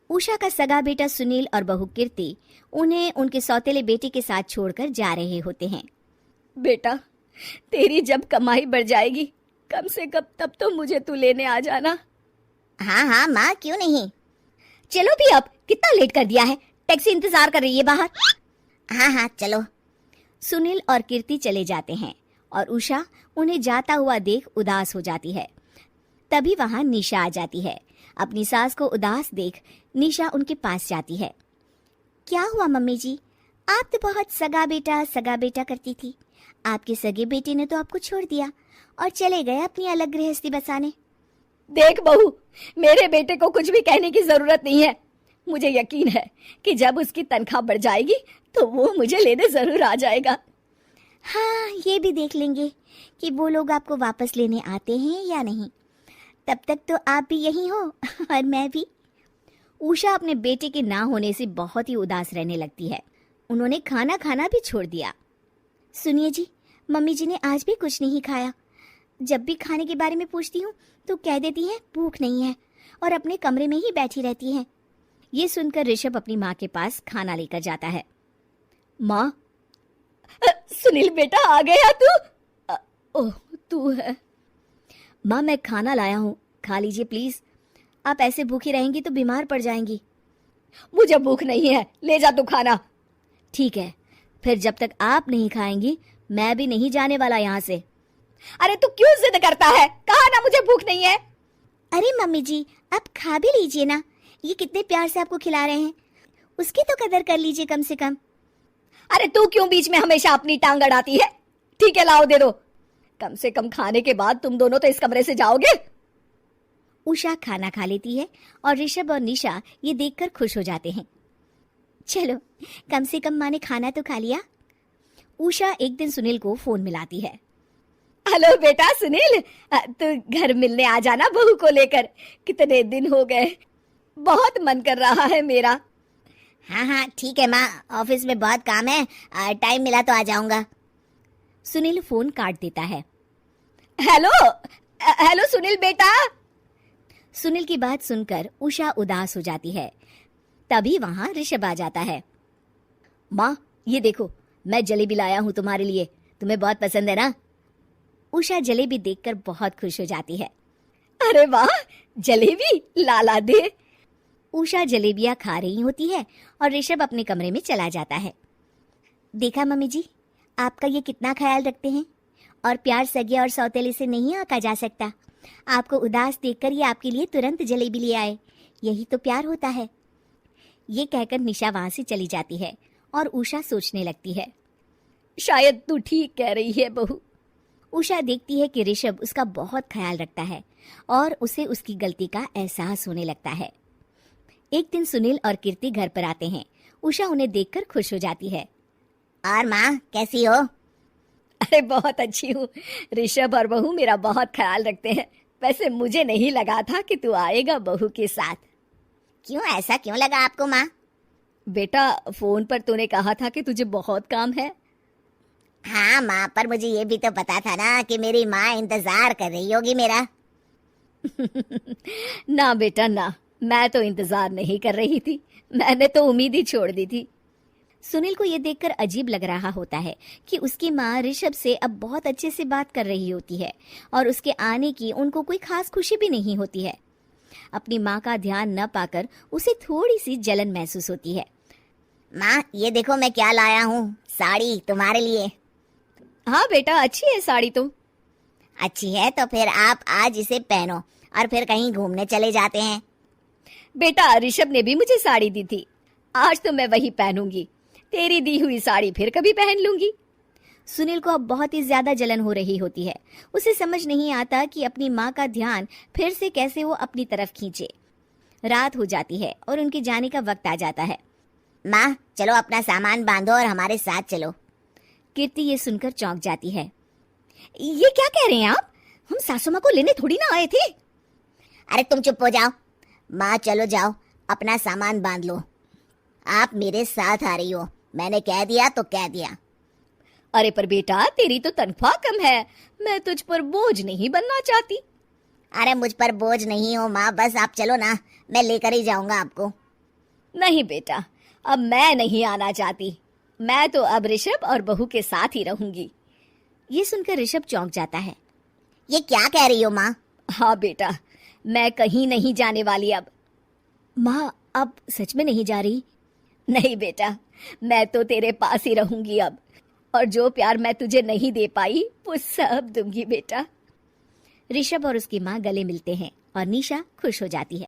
उषा का सगा बेटा सुनील और बहू कीर्ति उन्हें उनके सौतेले बेटे के साथ छोड़कर जा रहे होते हैं। बेटा, तेरी जब कमाई बढ़ जाएगी कम से कम तब तो मुझे तू लेने आ जाना। हाँ हाँ माँ, क्यों नहीं। चलो भी, अब कितना लेट कर दिया है, टैक्सी इंतजार कर रही है बाहर। हाँ हाँ चलो। सुनील और कीर्ति चले जाते हैं और उषा उन्हें जाता हुआ देख उदास हो जाती है। तभी वहां निशा आ जाती है। अपनी सास को उदास देख निशा उनके पास जाती है। क्या हुआ मम्मी जी, आप तो बहुत सगा बेटा करती थी। आपके सगे बेटे ने तो आपको छोड़ दिया और चले गए अपनी अलग गृहस्थी बसाने। देख बहू, मेरे बेटे को कुछ भी कहने की जरूरत नहीं है। मुझे यकीन है कि जब उसकी तनख्वाह बढ़ जाएगी तो वो मुझे लेने जरूर आ जाएगा। हाँ, ये भी देख लेंगे कि वो लोग आपको वापस लेने आते हैं या नहीं। तब तक तो आप भी यही हो और मैं भी। उषा अपने बेटे के ना होने से बहुत ही उदास रहने लगती है। उन्होंने खाना खाना भी छोड़ दिया। सुनिए जी, मम्मी जी ने आज भी कुछ नहीं खाया। जब भी खाने के बारे में पूछती हूँ तो कह देती हैं भूख नहीं है और अपने कमरे में ही बैठी रहती हैं। ये सुनकर ऋषभ अपनी माँ के पास खाना लेकर जाता है। माँ, सुनील बेटा आ गया तू? ओह, तू है। माँ, मैं खाना लाया हूँ, खा लीजिए प्लीज। आप ऐसे भूखी रहेंगी तो बीमार पड़ जाएंगी। मुझे भूख नहीं है, ले जा तू खाना। ठीक है, फिर जब तक आप नहीं खाएंगी मैं भी नहीं जाने वाला यहाँ से। अरे तू क्यों जिद करता है? कहा ना मुझे भूख नहीं है। अरे मम्मी जी, आप खा भी लीजिए ना, ये कितने प्यार से आपको खिला रहे हैं, उसकी तो कदर कर लीजिए कम से कम। अरे तू क्यों बीच में हमेशा अपनी टांग अड़ाती है? ठीक है, लाओ दे दो। कम से कम खाने के बाद तुम दोनों तो इस कमरे से जाओगे। उषा खाना खा लेती है और ऋषभ और निशा ये देखकर खुश हो जाते हैं। चलो, कम से कम माँ ने खाना तो खा लिया। उषा एक दिन सुनील को फोन मिलाती है। हेलो बेटा सुनील, तू घर मिलने आ जाना बहू को लेकर। कितने दिन हो गए, बहुत मन कर रहा है मेरा। हाँ हाँ ठीक है माँ, ऑफिस में बहुत काम है, टाइम मिला तो आ जाऊंगा। सुनील फोन काट देता है। हेलो सुनील बेटा। सुनील की बात सुनकर उषा उदास हो जाती है। तभी वहां ऋषभ आ जाता है। माँ, ये देखो, मैं जलेबी लाया हूँ तुम्हारे लिए, तुम्हें बहुत पसंद है ना? उषा जलेबी देखकर बहुत खुश हो जाती है। अरे वाह, जलेबी ला दे। उषा जलेबियां खा रही होती है और ऋषभ अपने कमरे में चला जाता है। देखा मम्मी जी, आपका ये कितना ख्याल रखते हैं, और प्यार सगे और सौतेले से नहीं आंका जा सकता। आपको उदास देखकर ये आपके लिए तुरंत जलेबी ले आए, यही तो प्यार होता है। ये कहकर निशा वहां से चली जाती है और उषा सोचने लगती है, शायद तू ठीक कह रही है बहू। उषा देखती है कि ऋषभ उसका बहुत ख्याल रखता है और उसे उसकी गलती का एहसास होने लगता है। एक दिन सुनील और कीर्ति घर पर आते हैं। उषा उन्हें देखकर खुश हो जाती है। और माँ, कैसी हो? अरे बहुत अच्छी हूँ। ऋषभ और बहू मेरा बहुत ख्याल रखते हैं। वैसे मुझे नहीं लगा था कि तू आएगा बहू के साथ। क्यों, ऐसा क्यों लगा आपको माँ? बेटा, फोन पर तूने कहा था कि तुझे बहुत काम है। हाँ माँ, पर मुझे ये भी तो पता था ना कि मेरी माँ इंतजार कर रही होगी मेरा। ना बेटा ना, मैं तो इंतजार नहीं कर रही थी, मैंने तो उम्मीद ही छोड़ दी थी। सुनील को ये देखकर अजीब लग रहा होता है कि उसकी माँ ऋषभ से अब बहुत अच्छे से बात कर रही होती है और उसके आने की उनको कोई खास खुशी भी नहीं होती है। अपनी माँ का ध्यान न पाकर उसे थोड़ी सी जलन महसूस होती है। माँ, ये देखो मैं क्या लाया हूँ, साड़ी तुम्हारे लिए। हाँ बेटा, अच्छी है साड़ी तो। अच्छी है तो फिर आप आज इसे पहनो और फिर कहीं घूमने चले जाते हैं। बेटा, ऋषभ ने भी मुझे साड़ी दी थी, आज तो मैं वही पहनूंगी। तेरी दी हुई साड़ी फिर कभी पहन लूंगी। सुनील को अब बहुत ही ज्यादा जलन हो रही होती है। उसे समझ नहीं आता कि अपनी माँ का ध्यान फिर से कैसे वो अपनी तरफ खींचे। रात हो जाती है और उनके जाने का वक्त आ जाता है। माँ, चलो अपना सामान बांधो और हमारे साथ चलो। कीर्ति ये सुनकर चौंक जाती है। ये क्या कह रहे हैं आप? हम सासू माँ को लेने थोड़ी ना आए थे। अरे तुम चुप हो जाओ। माँ, चलो जाओ, अपना सामान बांध लो। आप मेरे साथ आ रही हो, मैंने कह दिया तो कह दिया। अरे पर बेटा, तेरी तो तनख्वाह कम है, मैं तुझ पर बोझ नहीं बनना चाहती। अरे मुझ पर बोझ नहीं हो माँ, बस आप चलो ना, मैं लेकर ही जाऊंगा आपको। नहीं बेटा, अब मैं नहीं आना चाहती। मैं तो अब ऋषभ और बहू के साथ ही रहूंगी। ये सुनकर ऋषभ चौंक जाता है। ये क्या कह रही हो माँ? हाँ बेटा, मैं कहीं नहीं जाने वाली अब। माँ, अब सच में नहीं जा रही? नहीं बेटा, मैं तो तेरे पास ही रहूंगी अब, और जो प्यार मैं तुझे नहीं दे पाई वो सब दूंगी बेटा। ऋषभ और उसकी माँ गले मिलते हैं और निशा खुश हो जाती है।